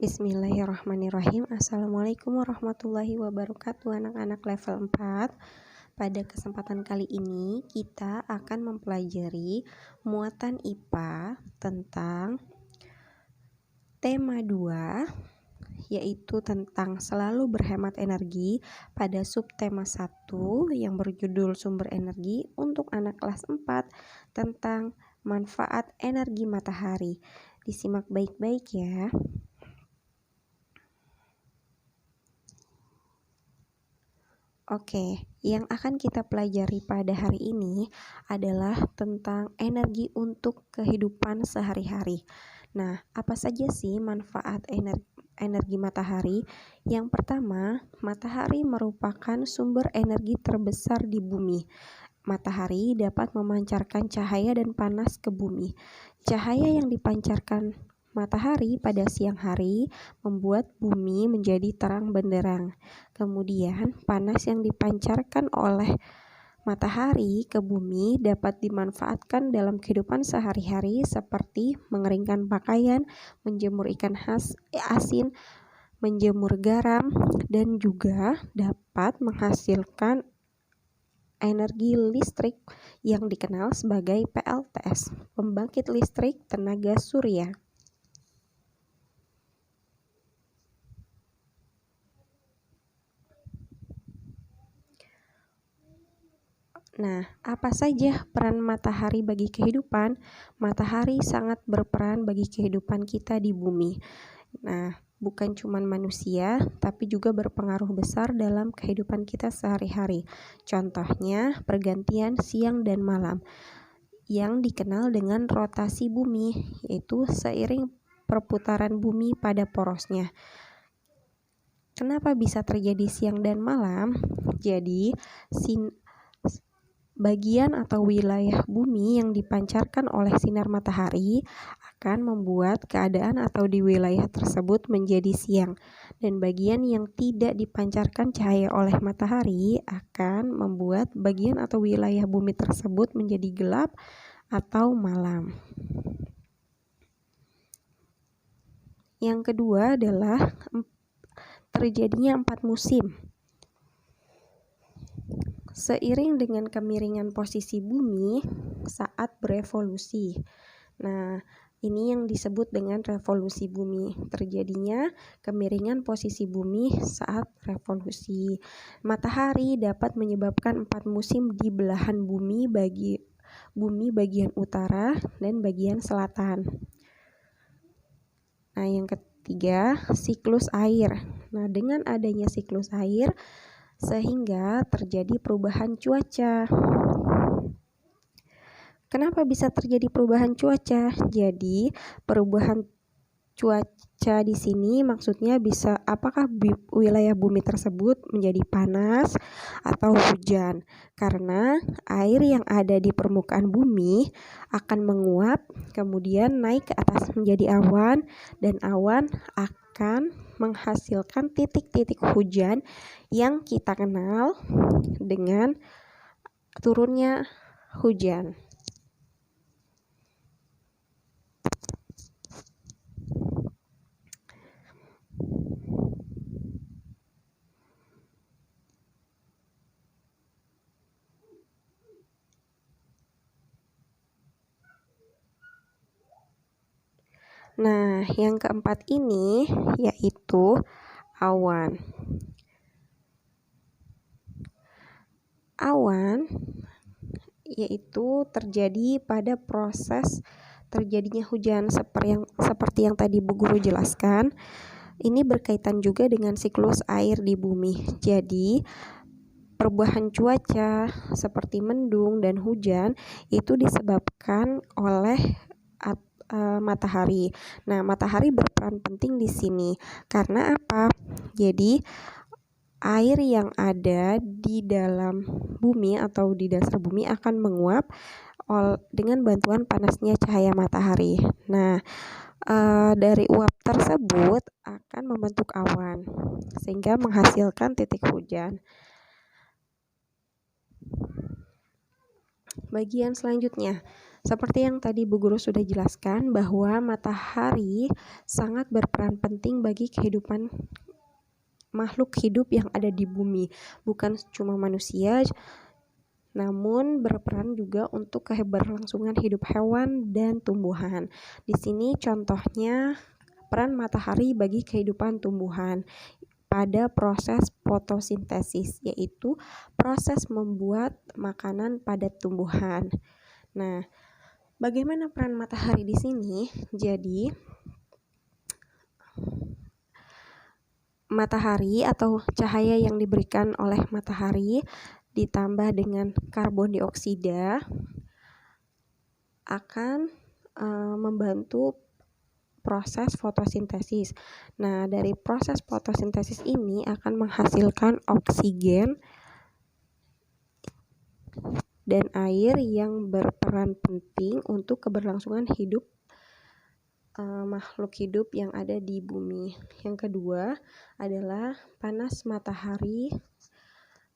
Bismillahirrahmanirrahim. Assalamualaikum warahmatullahi wabarakatuh, anak-anak level 4. Pada kesempatan kali ini kita akan mempelajari muatan IPA tentang tema 2, yaitu tentang selalu berhemat energi pada subtema 1 yang berjudul sumber energi untuk anak kelas 4 tentang manfaat energi matahari. Disimak baik-baik ya. Oke, yang akan kita pelajari pada hari ini adalah tentang energi untuk kehidupan sehari-hari. Nah, apa saja sih manfaat energi matahari? Yang pertama, matahari merupakan sumber energi terbesar di bumi. Matahari dapat memancarkan cahaya dan panas ke bumi. Cahaya yang dipancarkan matahari pada siang hari membuat bumi menjadi terang benderang. Kemudian, panas yang dipancarkan oleh matahari ke bumi dapat dimanfaatkan dalam kehidupan sehari-hari seperti mengeringkan pakaian, menjemur ikan asin, menjemur garam, dan juga dapat menghasilkan energi listrik yang dikenal sebagai PLTS, pembangkit listrik tenaga surya. Nah, apa saja peran matahari bagi kehidupan? Matahari sangat berperan bagi kehidupan kita di bumi. Nah, bukan cuma manusia, tapi juga berpengaruh besar dalam kehidupan kita sehari-hari. Contohnya, pergantian siang dan malam yang dikenal dengan rotasi bumi, yaitu seiring perputaran bumi pada porosnya. Kenapa bisa terjadi siang dan malam? Jadi, bagian atau wilayah bumi yang dipancarkan oleh sinar matahari akan membuat keadaan atau di wilayah tersebut menjadi siang, dan bagian yang tidak dipancarkan cahaya oleh matahari akan membuat bagian atau wilayah bumi tersebut menjadi gelap atau malam. Yang kedua adalah terjadinya 4 musim. Seiring dengan kemiringan posisi bumi saat berevolusi. Nah, ini yang disebut dengan revolusi bumi. Terjadinya kemiringan posisi bumi saat revolusi. Matahari dapat menyebabkan 4 musim di belahan bumi bagian utara dan bagian selatan. Nah, yang ketiga, siklus air. Nah, dengan adanya siklus air sehingga terjadi perubahan cuaca. Kenapa bisa terjadi perubahan cuaca? Jadi, perubahan cuaca di sini maksudnya bisa apakah wilayah bumi tersebut menjadi panas atau hujan, karena air yang ada di permukaan bumi akan menguap kemudian naik ke atas menjadi awan, dan awan akan menghasilkan titik-titik hujan yang kita kenal dengan turunnya hujan. Nah, yang keempat ini yaitu awan. Awan yaitu terjadi pada proses terjadinya hujan seperti yang tadi Bu Guru jelaskan. Ini berkaitan juga dengan siklus air di bumi. Jadi, perubahan cuaca seperti mendung dan hujan itu disebabkan oleh matahari. Nah, matahari berperan penting di sini. Karena apa? Jadi, air yang ada di dalam bumi atau di dasar bumi akan menguap dengan bantuan panasnya cahaya matahari. Nah, dari uap tersebut akan membentuk awan sehingga menghasilkan titik hujan. Bagian selanjutnya, Seperti yang tadi Bu Guru sudah jelaskan bahwa matahari sangat berperan penting bagi kehidupan makhluk hidup yang ada di bumi, bukan cuma manusia, namun berperan juga untuk keberlangsungan hidup hewan dan tumbuhan. Di sini contohnya peran matahari bagi kehidupan tumbuhan pada proses fotosintesis, yaitu proses membuat makanan pada tumbuhan. Nah, bagaimana peran matahari di sini? Jadi, matahari atau cahaya yang diberikan oleh matahari ditambah dengan karbon dioksida akan membantu proses fotosintesis. Nah, dari proses fotosintesis ini akan menghasilkan oksigen dan air yang berperan penting untuk keberlangsungan hidup makhluk hidup yang ada di bumi. Yang kedua adalah panas matahari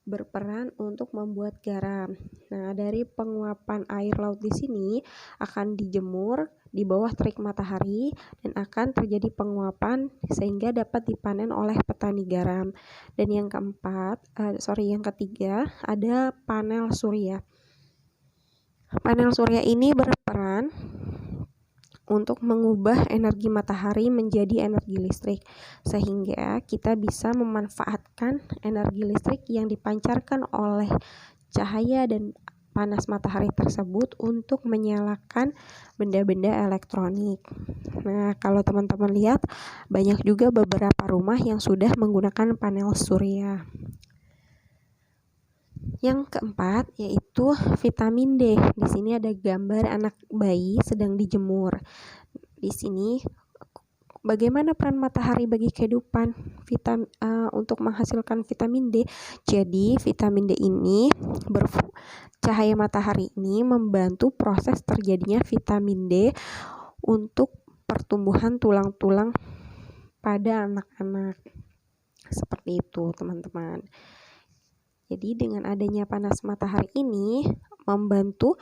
berperan untuk membuat garam. Nah, dari penguapan air laut di sini akan dijemur di bawah terik matahari dan akan terjadi penguapan sehingga dapat dipanen oleh petani garam. Dan yang ketiga ada panel surya. Panel surya ini berperan untuk mengubah energi matahari menjadi energi listrik, sehingga kita bisa memanfaatkan energi listrik yang dipancarkan oleh cahaya dan panas matahari tersebut untuk menyalakan benda-benda elektronik. Nah, kalau teman-teman lihat, banyak juga beberapa rumah yang sudah menggunakan panel surya. Yang keempat yaitu vitamin D. Di sini ada gambar anak bayi sedang dijemur. Di sini bagaimana peran matahari bagi kehidupan untuk menghasilkan vitamin D? Jadi vitamin D ini cahaya matahari ini membantu proses terjadinya vitamin D untuk pertumbuhan tulang-tulang pada anak-anak. Seperti itu, teman-teman. Jadi dengan adanya panas matahari ini membantu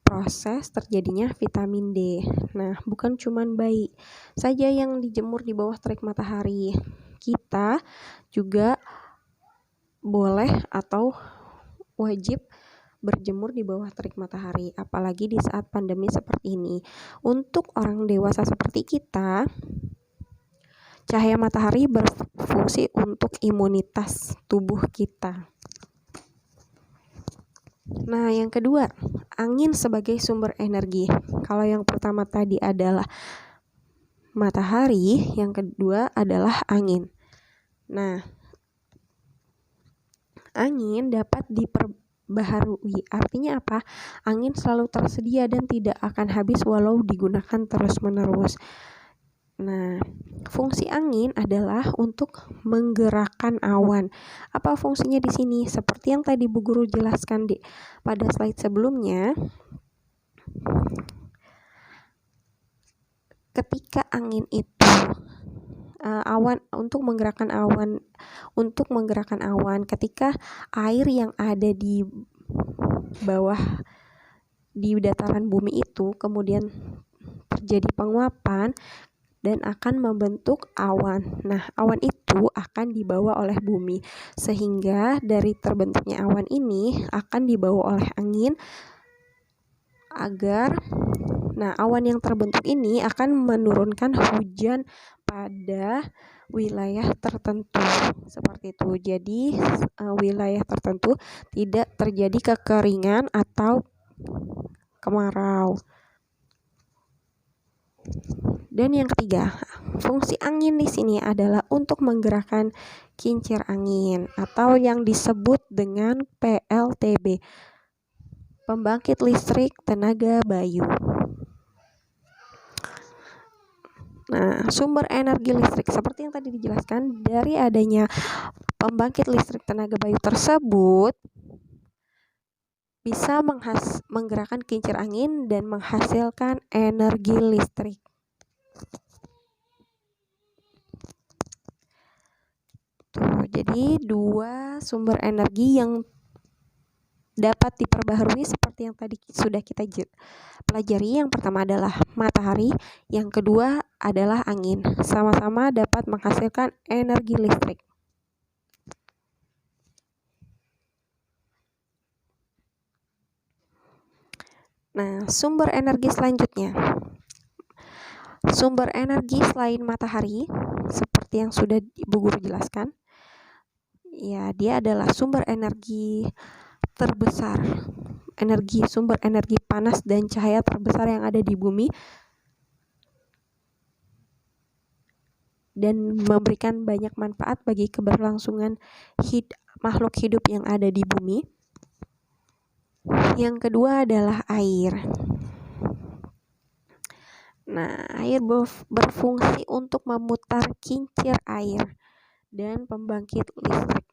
proses terjadinya vitamin D. Nah, bukan cuma bayi saja yang dijemur di bawah terik matahari. Kita juga boleh atau wajib berjemur di bawah terik matahari, apalagi di saat pandemi seperti ini. Untuk orang dewasa seperti kita, cahaya matahari berfungsi untuk imunitas tubuh kita. Nah, yang kedua, angin sebagai sumber energi. Kalau yang pertama tadi adalah matahari, yang kedua adalah angin. Nah, angin dapat diperbaharui. Artinya apa? Angin selalu tersedia dan tidak akan habis walau digunakan terus-menerus. Nah, fungsi angin adalah untuk menggerakkan awan. Apa fungsinya di sini? Seperti yang tadi Bu Guru jelaskan pada slide sebelumnya. Ketika angin itu untuk menggerakkan awan, ketika air yang ada di bawah di dataran bumi itu kemudian terjadi penguapan dan akan membentuk awan. Nah, awan itu akan dibawa oleh bumi, sehingga dari terbentuknya awan ini akan dibawa oleh angin agar awan yang terbentuk ini akan menurunkan hujan pada wilayah tertentu. Seperti itu. Jadi, wilayah tertentu tidak terjadi kekeringan atau kemarau. Dan yang ketiga, fungsi angin di sini adalah untuk menggerakkan kincir angin atau yang disebut dengan PLTB, pembangkit listrik tenaga bayu. Nah, sumber energi listrik seperti yang tadi dijelaskan, dari adanya pembangkit listrik tenaga bayu tersebut bisa menggerakkan kincir angin dan menghasilkan energi listrik. Tuh, jadi dua sumber energi yang dapat diperbaharui seperti yang tadi sudah kita pelajari. Yang pertama adalah matahari, yang kedua adalah angin. Sama-sama dapat menghasilkan energi listrik. Nah, sumber energi selanjutnya. Sumber energi selain matahari, seperti yang sudah Ibu Guru jelaskan, ya dia adalah sumber energi terbesar, sumber energi panas dan cahaya terbesar yang ada di bumi dan memberikan banyak manfaat bagi keberlangsungan makhluk hidup yang ada di bumi. Yang kedua adalah air. Nah, air berfungsi untuk memutar kincir air dan pembangkit listrik.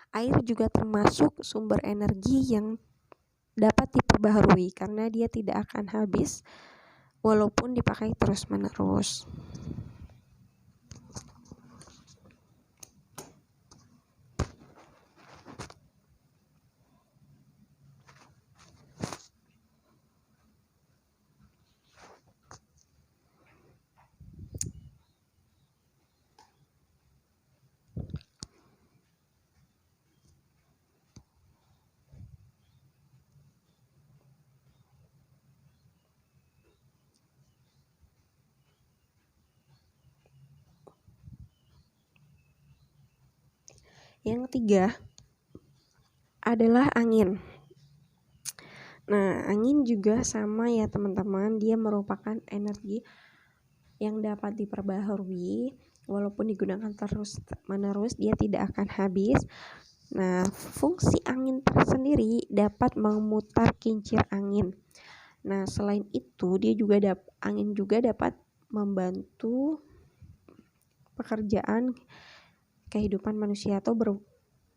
Air juga termasuk sumber energi yang dapat diperbaharui karena dia tidak akan habis walaupun dipakai terus-menerus. Yang ketiga adalah angin. Nah, angin juga sama ya teman-teman, dia merupakan energi yang dapat diperbaharui walaupun digunakan terus-menerus dia tidak akan habis. Nah, fungsi angin tersendiri dapat memutar kincir angin. Nah, selain itu angin juga dapat membantu pekerjaan kehidupan manusia atau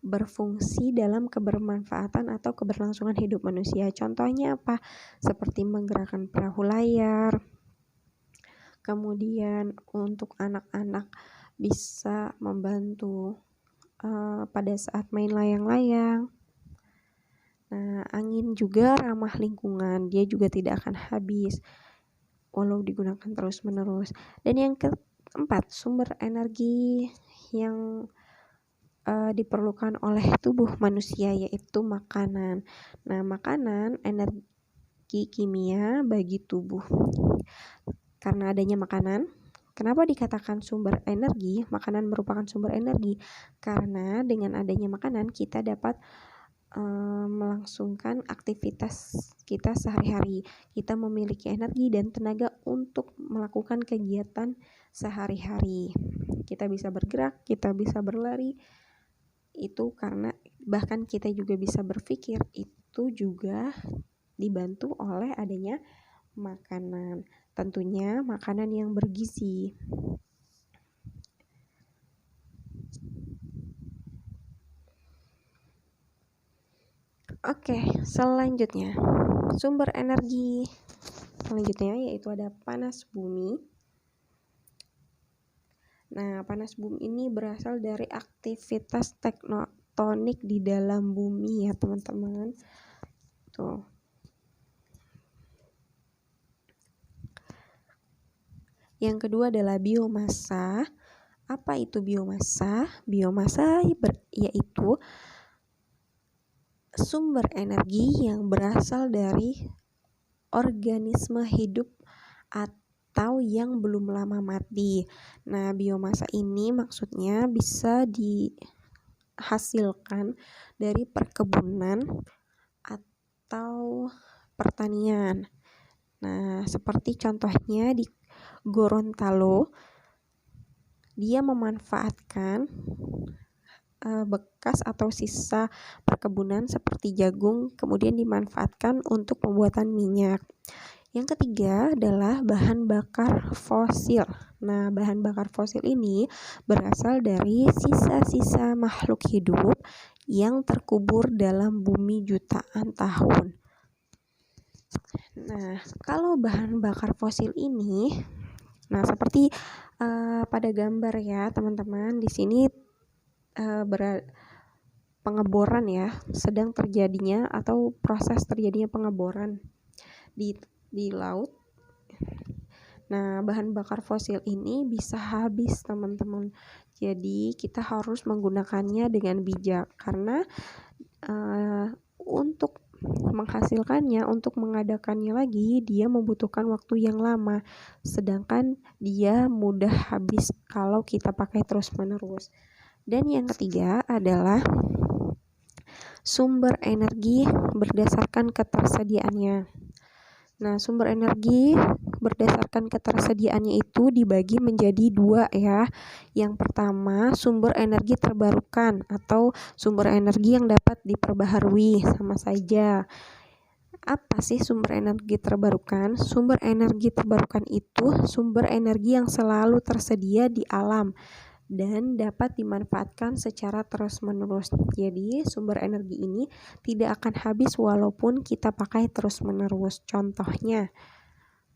berfungsi dalam kebermanfaatan atau keberlangsungan hidup manusia. Contohnya apa? Seperti menggerakkan perahu layar. Kemudian untuk anak-anak bisa membantu pada saat main layang-layang. Nah, angin juga ramah lingkungan, dia juga tidak akan habis walau digunakan terus-menerus. Dan yang keempat, sumber energi yang diperlukan oleh tubuh manusia yaitu makanan. Nah, makanan energi kimia bagi tubuh. Karena adanya makanan, kenapa dikatakan sumber energi? Makanan merupakan sumber energi karena dengan adanya makanan kita dapat melangsungkan aktivitas kita sehari-hari. Kita memiliki energi dan tenaga untuk melakukan kegiatan sehari-hari. Kita bisa bergerak, kita bisa berlari. Itu karena bahkan kita juga bisa berpikir, itu juga dibantu oleh adanya makanan. Tentunya makanan yang bergizi. Oke, selanjutnya sumber energi selanjutnya yaitu ada panas bumi. Nah, panas bumi ini berasal dari aktivitas tektonik di dalam bumi ya teman-teman. Tuh. Yang kedua adalah biomasa. Apa itu biomasa? Biomasa yaitu sumber energi yang berasal dari organisme hidup atau yang belum lama mati. Nah, biomasa ini maksudnya bisa dihasilkan dari perkebunan atau pertanian. Nah, seperti contohnya di Gorontalo, dia memanfaatkan bekas atau sisa perkebunan seperti jagung kemudian dimanfaatkan untuk pembuatan minyak. Yang ketiga adalah bahan bakar fosil. Nah, bahan bakar fosil ini berasal dari sisa-sisa makhluk hidup yang terkubur dalam bumi jutaan tahun. Nah, kalau bahan bakar fosil ini seperti pada gambar ya teman-teman, di sini pengeboran ya, sedang terjadinya atau proses terjadinya pengeboran di laut. Nah, bahan bakar fosil ini bisa habis teman-teman. Jadi kita harus menggunakannya dengan bijak karena untuk menghasilkannya, untuk mengadakannya lagi, dia membutuhkan waktu yang lama. Sedangkan dia mudah habis kalau kita pakai terus-menerus. Dan yang ketiga adalah sumber energi berdasarkan ketersediaannya. Nah, sumber energi berdasarkan ketersediaannya itu dibagi menjadi 2 ya. Yang pertama, sumber energi terbarukan atau sumber energi yang dapat diperbaharui, sama saja. Apa sih sumber energi terbarukan? Sumber energi terbarukan itu sumber energi yang selalu tersedia di alam dan dapat dimanfaatkan secara terus-menerus. Jadi, sumber energi ini tidak akan habis walaupun kita pakai terus-menerus. Contohnya,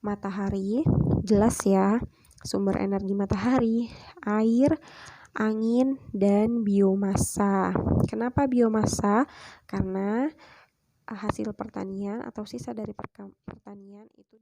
matahari, jelas ya, sumber energi matahari, air, angin, dan biomasa. Kenapa biomasa? Karena hasil pertanian atau sisa dari pertanian itu